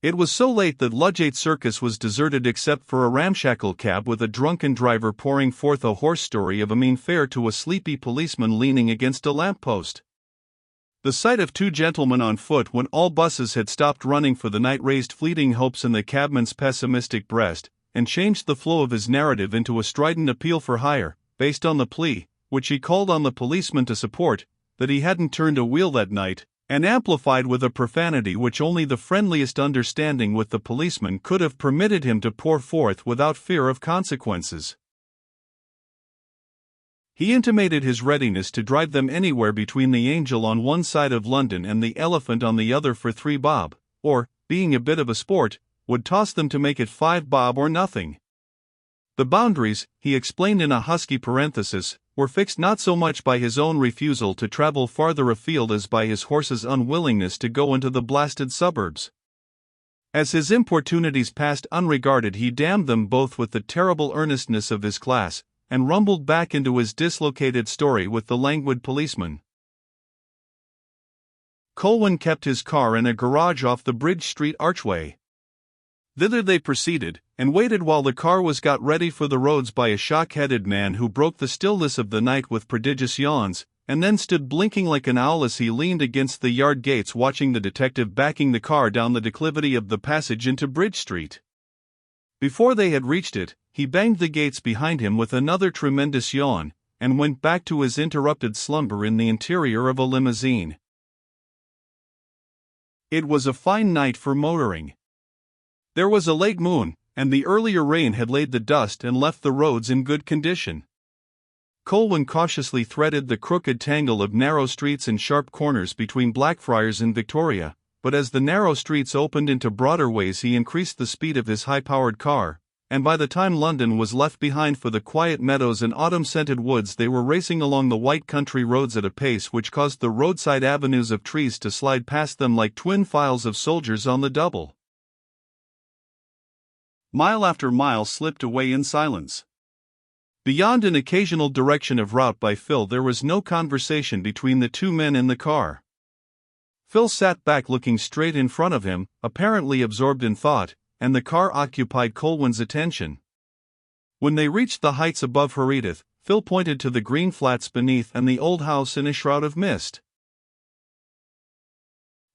It was so late that Ludgate Circus was deserted except for a ramshackle cab with a drunken driver pouring forth a horse story of a mean fare to a sleepy policeman leaning against a lamppost. The sight of two gentlemen on foot when all buses had stopped running for the night raised fleeting hopes in the cabman's pessimistic breast, and changed the flow of his narrative into a strident appeal for hire, based on the plea, which he called on the policeman to support, that he hadn't turned a wheel that night, and amplified with a profanity which only the friendliest understanding with the policeman could have permitted him to pour forth without fear of consequences. He intimated his readiness to drive them anywhere between the Angel on one side of London and the Elephant on the other for 3 bob, or, being a bit of a sport, would toss them to make it 5 bob or nothing. The boundaries, he explained in a husky parenthesis, were fixed not so much by his own refusal to travel farther afield as by his horse's unwillingness to go into the blasted suburbs. As his importunities passed unregarded, he damned them both with the terrible earnestness of his class, and rumbled back into his dislocated story with the languid policeman. Colwyn kept his car in a garage off the Bridge Street archway. Thither they proceeded, and waited while the car was got ready for the roads by a shock-headed man who broke the stillness of the night with prodigious yawns, and then stood blinking like an owl as he leaned against the yard gates watching the detective backing the car down the declivity of the passage into Bridge Street. Before they had reached it, he banged the gates behind him with another tremendous yawn, and went back to his interrupted slumber in the interior of a limousine. It was a fine night for motoring. There was a late moon, and the earlier rain had laid the dust and left the roads in good condition. Colwyn cautiously threaded the crooked tangle of narrow streets and sharp corners between Blackfriars and Victoria, but as the narrow streets opened into broader ways he increased the speed of his high-powered car, and by the time London was left behind for the quiet meadows and autumn-scented woods they were racing along the white country roads at a pace which caused the roadside avenues of trees to slide past them like twin files of soldiers on the double. Mile after mile slipped away in silence. Beyond an occasional direction of route by Phil there was no conversation between the two men in the car. Phil sat back looking straight in front of him, apparently absorbed in thought, and the car occupied Colwyn's attention. When they reached the heights above Herodotus, Phil pointed to the green flats beneath and the old house in a shroud of mist.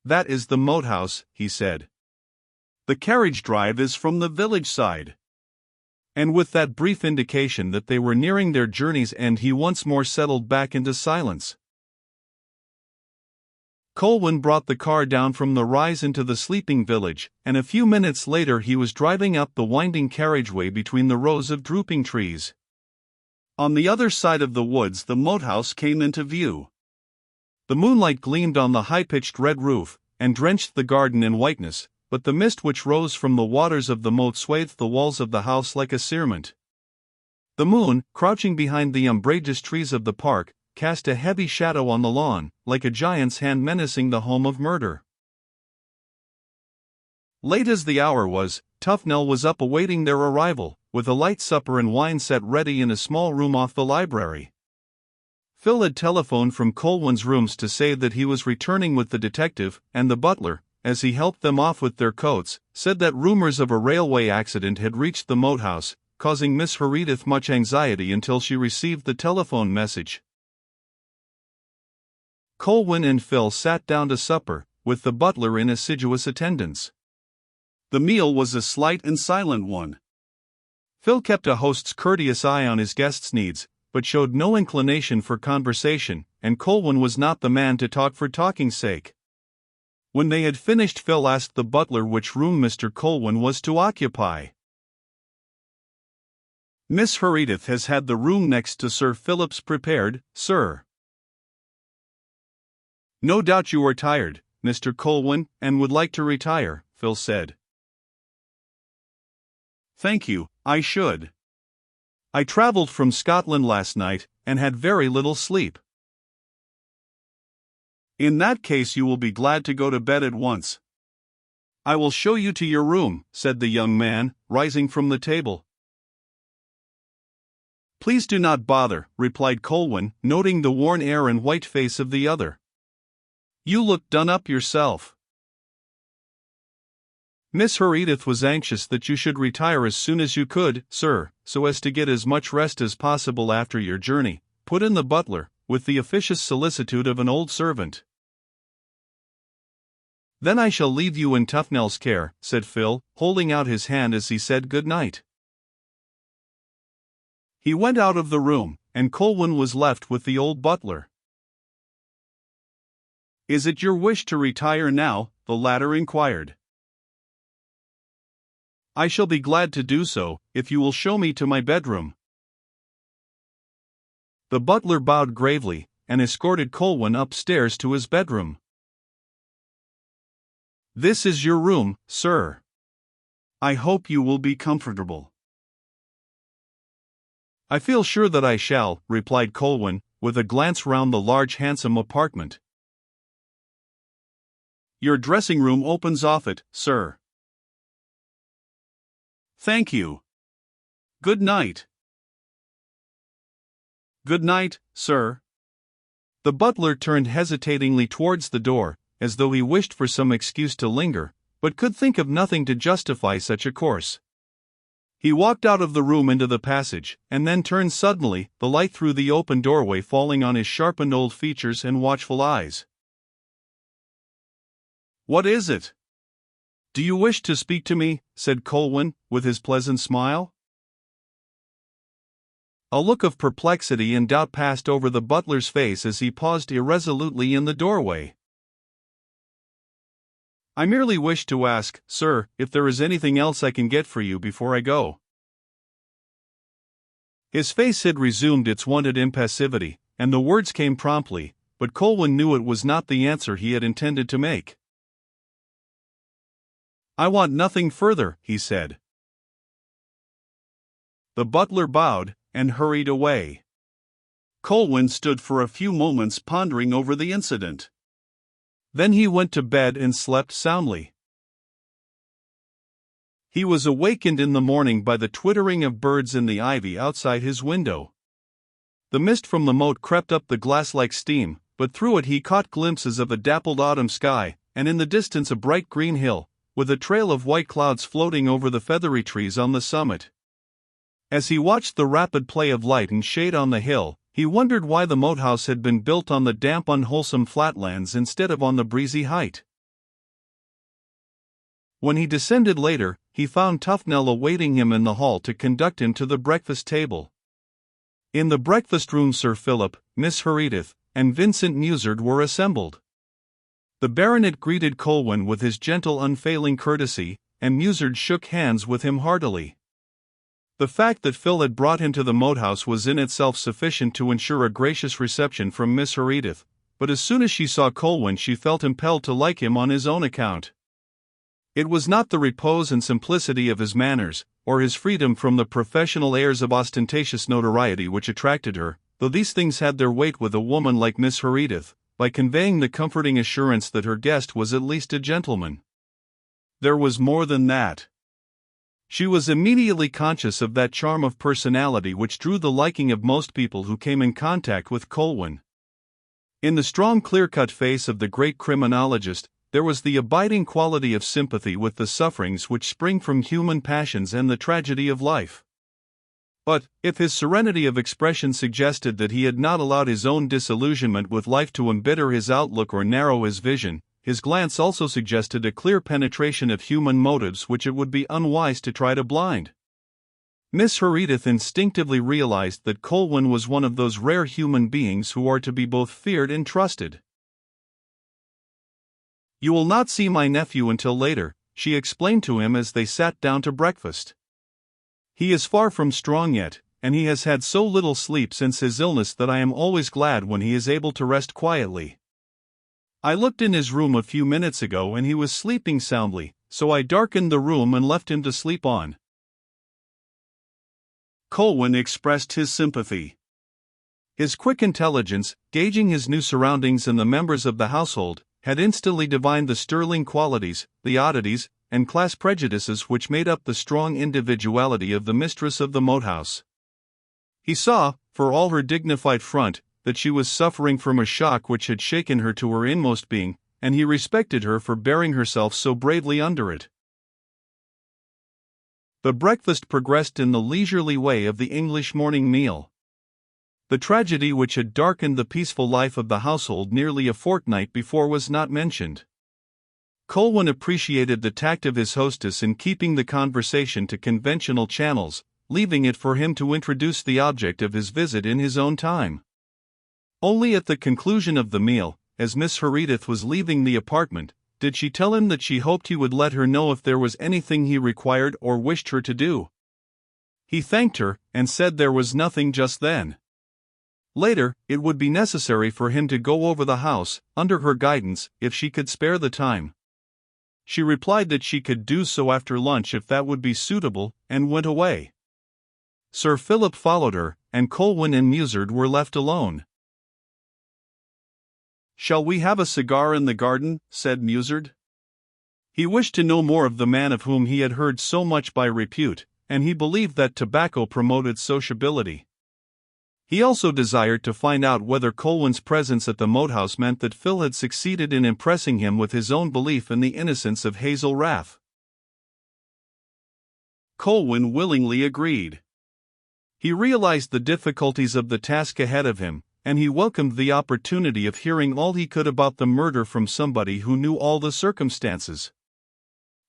"That is the Moat House," he said. "The carriage drive is from the village side." And with that brief indication that they were nearing their journey's end he once more settled back into silence. Colwyn brought the car down from the rise into the sleeping village, and a few minutes later he was driving up the winding carriageway between the rows of drooping trees. On the other side of the woods the Moat House came into view. The moonlight gleamed on the high-pitched red roof, and drenched the garden in whiteness, but the mist which rose from the waters of the moat swathed the walls of the house like a cerement. The moon, crouching behind the umbrageous trees of the park, cast a heavy shadow on the lawn, like a giant's hand menacing the home of murder. Late as the hour was, Tufnell was up awaiting their arrival, with a light supper and wine set ready in a small room off the library. Phil had telephoned from Colwyn's rooms to say that he was returning with the detective, and the butler, as he helped them off with their coats, said that rumors of a railway accident had reached the Moat House, causing Miss Herodotus much anxiety until she received the telephone message. Colwyn and Phil sat down to supper, with the butler in assiduous attendance. The meal was a slight and silent one. Phil kept a host's courteous eye on his guest's needs, but showed no inclination for conversation, and Colwyn was not the man to talk for talking's sake. When they had finished Phil asked the butler which room Mr. Colwyn was to occupy. "Miss Herodotus has had the room next to Sir Philip's prepared, sir." "No doubt you are tired, Mr. Colwyn, and would like to retire," Phil said. "Thank you, I should. I travelled from Scotland last night, and had very little sleep." "In that case you will be glad to go to bed at once." "I will show you to your room," said the young man, rising from the table. "Please do not bother," replied Colwyn, noting the worn air and white face of the other. "You look done up yourself." Miss Herodotus was anxious that you should retire as soon as you could, sir, so as to get as much rest as possible after your journey, put in the butler, with the officious solicitude of an old servant. Then I shall leave you in Tufnell's care, said Phil, holding out his hand as he said good night. He went out of the room, and Colwyn was left with the old butler. Is it your wish to retire now? The latter inquired. I shall be glad to do so, if you will show me to my bedroom. The butler bowed gravely, and escorted Colwyn upstairs to his bedroom. This is your room, sir. I hope you will be comfortable. I feel sure that I shall, replied Colwyn, with a glance round the large handsome apartment. Your dressing room opens off it, sir. Thank you. Good night. Good night, sir. The butler turned hesitatingly towards the door, as though he wished for some excuse to linger, but could think of nothing to justify such a course. He walked out of the room into the passage, and then turned suddenly, the light through the open doorway falling on his sharpened old features and watchful eyes. What is it? Do you wish to speak to me? Said Colwyn, with his pleasant smile. A look of perplexity and doubt passed over the butler's face as he paused irresolutely in the doorway. I merely wish to ask, sir, if there is anything else I can get for you before I go. His face had resumed its wonted impassivity, and the words came promptly, but Colwyn knew it was not the answer he had intended to make. I want nothing further, he said. The butler bowed, and hurried away. Colwyn stood for a few moments pondering over the incident. Then he went to bed and slept soundly. He was awakened in the morning by the twittering of birds in the ivy outside his window. The mist from the moat crept up the glass like steam, but through it he caught glimpses of a dappled autumn sky, and in the distance a bright green hill, with a trail of white clouds floating over the feathery trees on the summit. As he watched the rapid play of light and shade on the hill, he wondered why the moat house had been built on the damp, unwholesome flatlands instead of on the breezy height. When he descended later, he found Tufnell awaiting him in the hall to conduct him to the breakfast table. In the breakfast room Sir Philip, Miss Herodotus, and Vincent Musard were assembled. The baronet greeted Colwyn with his gentle unfailing courtesy, and Musard shook hands with him heartily. The fact that Phil had brought him to the moat house was in itself sufficient to ensure a gracious reception from Miss Herodotus, but as soon as she saw Colwyn she felt impelled to like him on his own account. It was not the repose and simplicity of his manners, or his freedom from the professional airs of ostentatious notoriety which attracted her, though these things had their weight with a woman like Miss Herodotus, by conveying the comforting assurance that her guest was at least a gentleman. There was more than that. She was immediately conscious of that charm of personality which drew the liking of most people who came in contact with Colwyn. In the strong clear-cut face of the great criminologist, there was the abiding quality of sympathy with the sufferings which spring from human passions and the tragedy of life. But, if his serenity of expression suggested that he had not allowed his own disillusionment with life to embitter his outlook or narrow his vision, his glance also suggested a clear penetration of human motives which it would be unwise to try to blind. Miss Herodotus instinctively realized that Colwyn was one of those rare human beings who are to be both feared and trusted. "You will not see my nephew until later," she explained to him as they sat down to breakfast. "He is far from strong yet, and he has had so little sleep since his illness that I am always glad when he is able to rest quietly. I looked in his room a few minutes ago and he was sleeping soundly, so I darkened the room and left him to sleep on." Colwyn expressed his sympathy. His quick intelligence, gauging his new surroundings and the members of the household, had instantly divined the sterling qualities, the oddities, and class prejudices which made up the strong individuality of the mistress of the moat house. He saw, for all her dignified front, that she was suffering from a shock which had shaken her to her inmost being, and he respected her for bearing herself so bravely under it. The breakfast progressed in the leisurely way of the English morning meal. The tragedy which had darkened the peaceful life of the household nearly a fortnight before was not mentioned. Colwyn appreciated the tact of his hostess in keeping the conversation to conventional channels, leaving it for him to introduce the object of his visit in his own time. Only at the conclusion of the meal, as Miss Herodotus was leaving the apartment, did she tell him that she hoped he would let her know if there was anything he required or wished her to do. He thanked her, and said there was nothing just then. Later, it would be necessary for him to go over the house, under her guidance, if she could spare the time. She replied that she could do so after lunch if that would be suitable, and went away. Sir Philip followed her, and Colwyn and Musard were left alone. "Shall we have a cigar in the garden?" said Musard. He wished to know more of the man of whom he had heard so much by repute, and he believed that tobacco promoted sociability. He also desired to find out whether Colwyn's presence at the moat house meant that Phil had succeeded in impressing him with his own belief in the innocence of Hazel Rath. Colwyn willingly agreed. He realized the difficulties of the task ahead of him, and he welcomed the opportunity of hearing all he could about the murder from somebody who knew all the circumstances.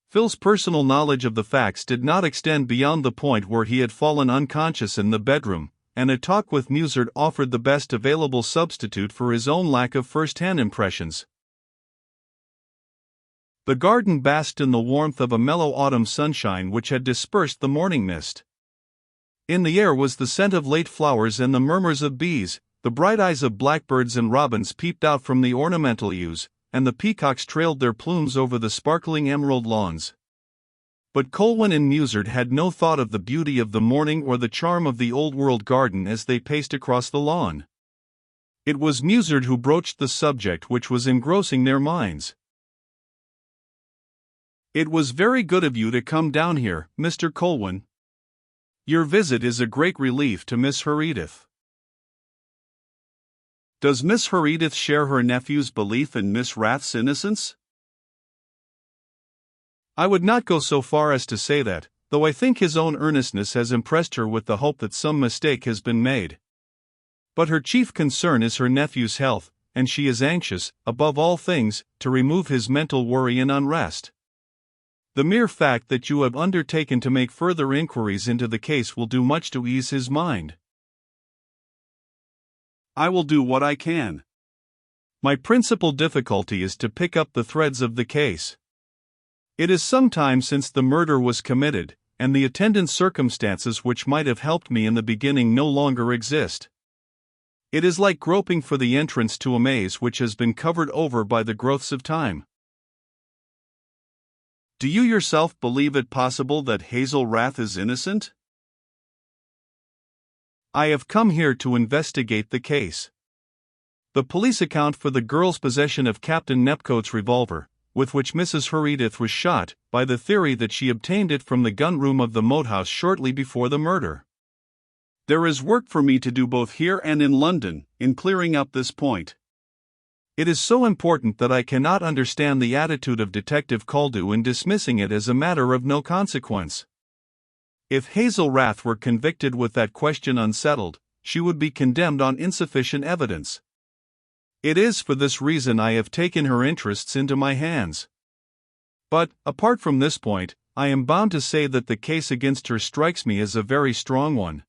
Phil's personal knowledge of the facts did not extend beyond the point where he had fallen unconscious in the bedroom, and a talk with Musard offered the best available substitute for his own lack of first-hand impressions. The garden basked in the warmth of a mellow autumn sunshine which had dispersed the morning mist. In the air was the scent of late flowers and the murmurs of bees, the bright eyes of blackbirds and robins peeped out from the ornamental yews, and the peacocks trailed their plumes over the sparkling emerald lawns. But Colwyn and Musard had no thought of the beauty of the morning or the charm of the old-world garden as they paced across the lawn. It was Musard who broached the subject which was engrossing their minds. "It was very good of you to come down here, Mr. Colwyn. Your visit is a great relief to Miss Herodotus." "Does Miss Herodotus share her nephew's belief in Miss Rath's innocence?" "I would not go so far as to say that, though I think his own earnestness has impressed her with the hope that some mistake has been made. But her chief concern is her nephew's health, and she is anxious, above all things, to remove his mental worry and unrest. The mere fact that you have undertaken to make further inquiries into the case will do much to ease his mind." "I will do what I can. My principal difficulty is to pick up the threads of the case. It is some time since the murder was committed, and the attendant circumstances which might have helped me in the beginning no longer exist. It is like groping for the entrance to a maze which has been covered over by the growths of time." "Do you yourself believe it possible that Hazel Rath is innocent?" "I have come here to investigate the case. The police account for the girl's possession of Captain Nepcote's revolver, with which Mrs. Herodotus was shot, by the theory that she obtained it from the gun room of the moat house shortly before the murder. There is work for me to do both here and in London, in clearing up this point. It is so important that I cannot understand the attitude of Detective Caldew in dismissing it as a matter of no consequence. If Hazel Rath were convicted with that question unsettled, she would be condemned on insufficient evidence. It is for this reason I have taken her interests into my hands. But, apart from this point, I am bound to say that the case against her strikes me as a very strong one.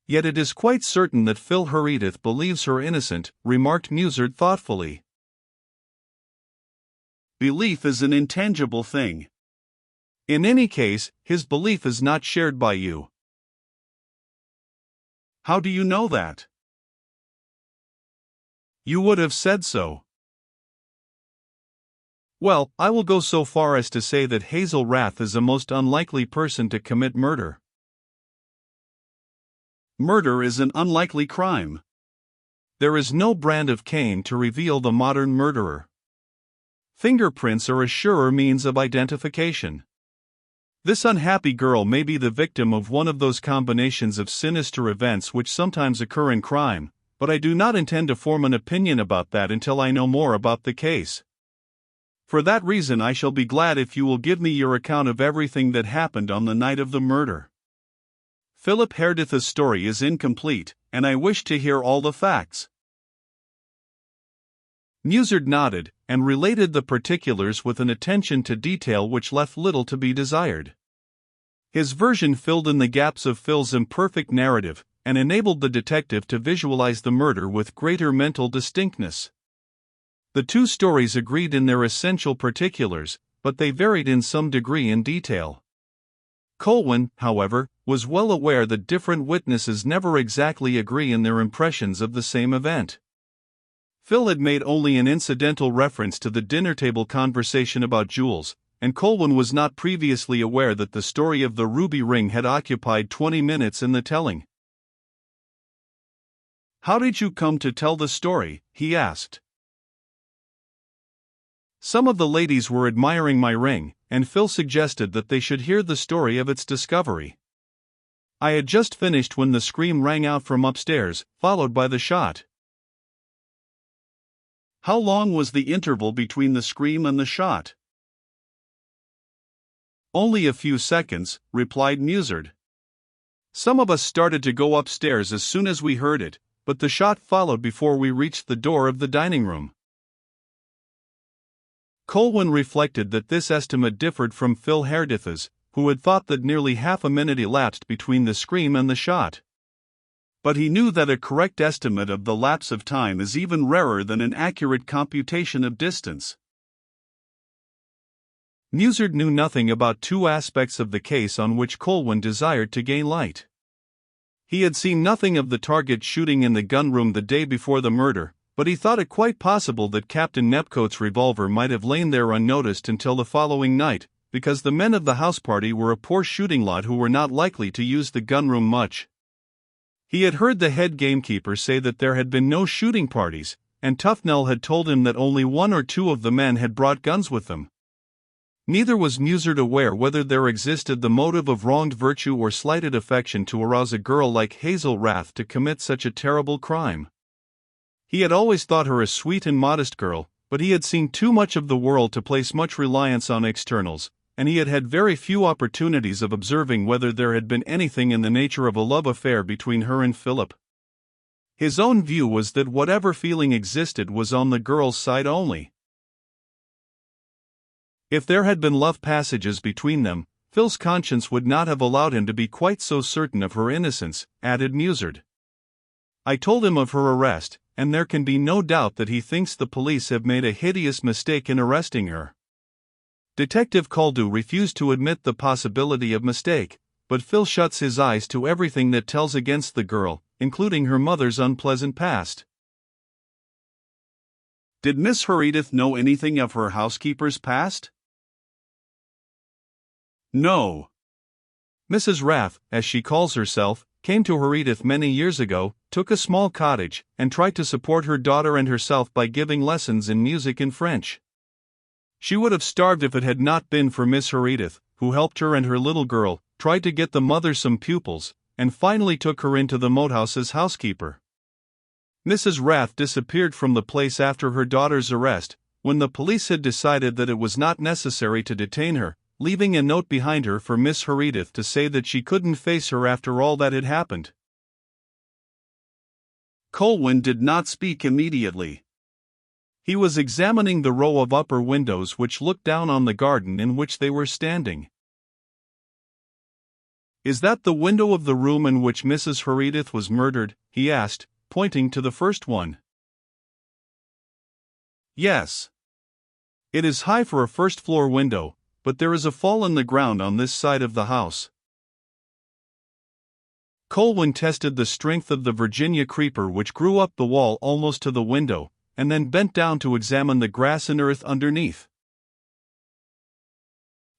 Yet it is quite certain that Phil Herodotus believes her innocent," remarked Musard thoughtfully. "Belief is an intangible thing. In any case, his belief is not shared by you." "How do you know that?" "You would have said so." "Well, I will go so far as to say that Hazel Rath is a most unlikely person to commit murder." "Murder is an unlikely crime. There is no brand of Cain to reveal the modern murderer. Fingerprints are a surer means of identification. This unhappy girl may be the victim of one of those combinations of sinister events which sometimes occur in crime, but I do not intend to form an opinion about that until I know more about the case. For that reason I shall be glad if you will give me your account of everything that happened on the night of the murder. Philip Herodotus' story is incomplete, and I wish to hear all the facts." Musard nodded, and related the particulars with an attention to detail which left little to be desired. His version filled in the gaps of Phil's imperfect narrative, and enabled the detective to visualize the murder with greater mental distinctness. The two stories agreed in their essential particulars, but they varied in some degree in detail. Colwyn, however, was well aware that different witnesses never exactly agree in their impressions of the same event. Phil had made only an incidental reference to the dinner-table conversation about jewels, and Colwyn was not previously aware that the story of the ruby ring had occupied 20 minutes in the telling. "How did you come to tell the story?" he asked. Some of the ladies were admiring my ring, and Phil suggested that they should hear the story of its discovery. I had just finished when the scream rang out from upstairs, followed by the shot. "How long was the interval between the scream and the shot?" "Only a few seconds," replied Musard. "Some of us started to go upstairs as soon as we heard it, but the shot followed before we reached the door of the dining room." Colwyn reflected that this estimate differed from Phil Herodotus, who had thought that nearly half a minute elapsed between the scream and the shot. But he knew that a correct estimate of the lapse of time is even rarer than an accurate computation of distance. Musard knew nothing about two aspects of the case on which Colwyn desired to gain light. He had seen nothing of the target shooting in the gunroom the day before the murder, but he thought it quite possible that Captain Nepcote's revolver might have lain there unnoticed until the following night, because the men of the house party were a poor shooting lot who were not likely to use the gunroom much. He had heard the head gamekeeper say that there had been no shooting parties, and Tufnell had told him that only one or two of the men had brought guns with them. Neither was Musard aware whether there existed the motive of wronged virtue or slighted affection to arouse a girl like Hazel Rath to commit such a terrible crime. He had always thought her a sweet and modest girl, but he had seen too much of the world to place much reliance on externals, and he had had very few opportunities of observing whether there had been anything in the nature of a love affair between her and Philip. His own view was that whatever feeling existed was on the girl's side only. If there had been love passages between them, Phil's conscience would not have allowed him to be quite so certain of her innocence, added Musard. "I told him of her arrest, and there can be no doubt that he thinks the police have made a hideous mistake in arresting her." Detective Caldew refused to admit the possibility of mistake, but Phil shuts his eyes to everything that tells against the girl, including her mother's unpleasant past. "Did Miss Herodotus know anything of her housekeeper's past?" "No. Mrs. Rath, as she calls herself, came to Herodotus many years ago, took a small cottage, and tried to support her daughter and herself by giving lessons in music and French. She would have starved if it had not been for Miss Herodotus, who helped her and her little girl, tried to get the mother some pupils, and finally took her into the moat house as housekeeper. Mrs. Rath disappeared from the place after her daughter's arrest, when the police had decided that it was not necessary to detain her, leaving a note behind her for Miss Herodotus to say that she couldn't face her after all that had happened." Colwyn did not speak immediately. He was examining the row of upper windows which looked down on the garden in which they were standing. "Is that the window of the room in which Mrs. Herodotus was murdered?" he asked, pointing to the first one. "Yes. It is high for a first-floor window, but there is a fall in the ground on this side of the house." Colwyn tested the strength of the Virginia creeper which grew up the wall almost to the window, and then bent down to examine the grass and earth underneath.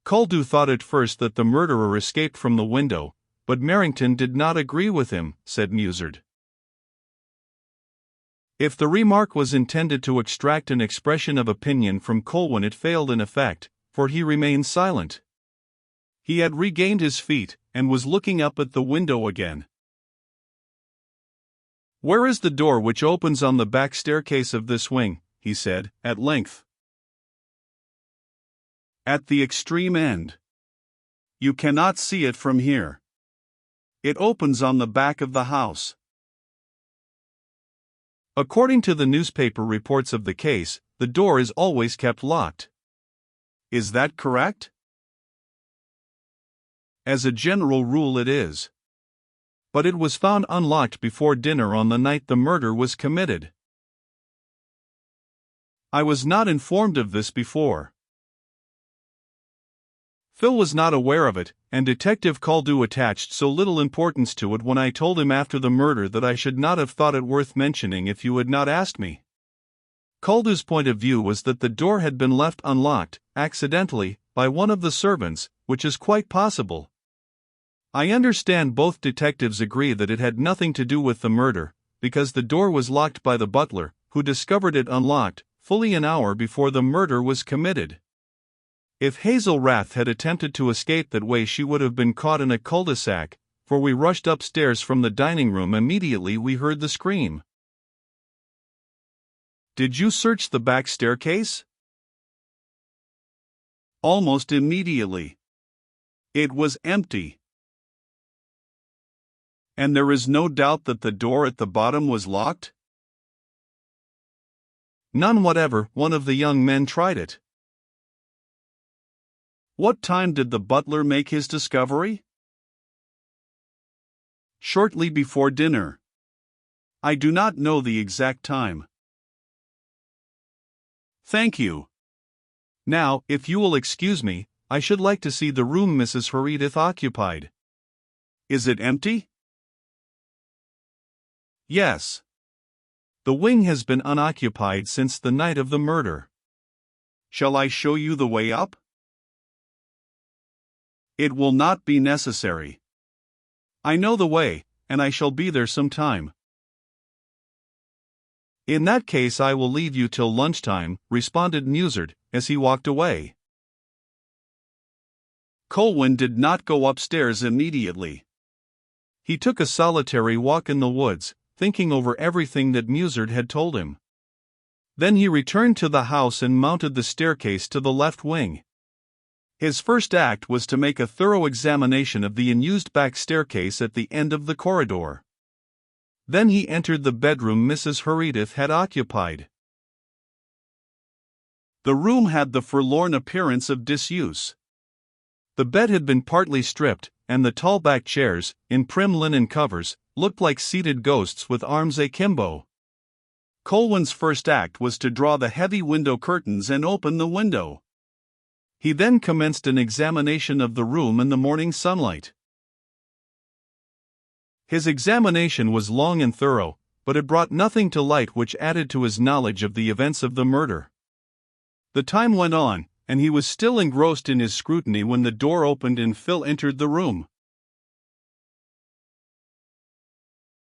Caldew thought at first that the murderer escaped from the window, but Merrington did not agree with him, said Musard. If the remark was intended to extract an expression of opinion from Colwyn, it failed in effect, for he remained silent. He had regained his feet, and was looking up at the window again. "Where is the door which opens on the back staircase of this wing?" he said, at length. At the extreme end. You cannot see it from here. It opens on the back of the house. According to the newspaper reports of the case, the door is always kept locked. Is that correct? As a general rule, it is. But it was found unlocked before dinner on the night the murder was committed. I was not informed of this before. Phil was not aware of it, and Detective Caldew attached so little importance to it when I told him after the murder that I should not have thought it worth mentioning if you had not asked me. Caldew's point of view was that the door had been left unlocked, accidentally, by one of the servants, which is quite possible. I understand both detectives agree that it had nothing to do with the murder, because the door was locked by the butler, who discovered it unlocked, fully an hour before the murder was committed. If Hazel Rath had attempted to escape that way, she would have been caught in a cul-de-sac, for we rushed upstairs from the dining room immediately we heard the scream. Did you search the back staircase? Almost immediately. It was empty. And there is no doubt that the door at the bottom was locked? None whatever. One of the young men tried it. What time did the butler make his discovery? Shortly before dinner. I do not know the exact time. Thank you. Now, if you will excuse me, I should like to see the room Mrs. Herodotus occupied. Is it empty? Yes. The wing has been unoccupied since the night of the murder. Shall I show you the way up? It will not be necessary. I know the way, and I shall be there some time. In that case, I will leave you till lunchtime, responded Musard, as he walked away. Colwyn did not go upstairs immediately. He took a solitary walk in the woods, thinking over everything that Musard had told him. Then he returned to the house and mounted the staircase to the left wing. His first act was to make a thorough examination of the unused back staircase at the end of the corridor. Then he entered the bedroom Mrs. Herodotus had occupied. The room had the forlorn appearance of disuse. The bed had been partly stripped, and the tall back chairs, in prim linen covers, looked like seated ghosts with arms akimbo. Colwyn's first act was to draw the heavy window curtains and open the window. He then commenced an examination of the room in the morning sunlight. His examination was long and thorough, but it brought nothing to light which added to his knowledge of the events of the murder. The time went on, and he was still engrossed in his scrutiny when the door opened and Phil entered the room.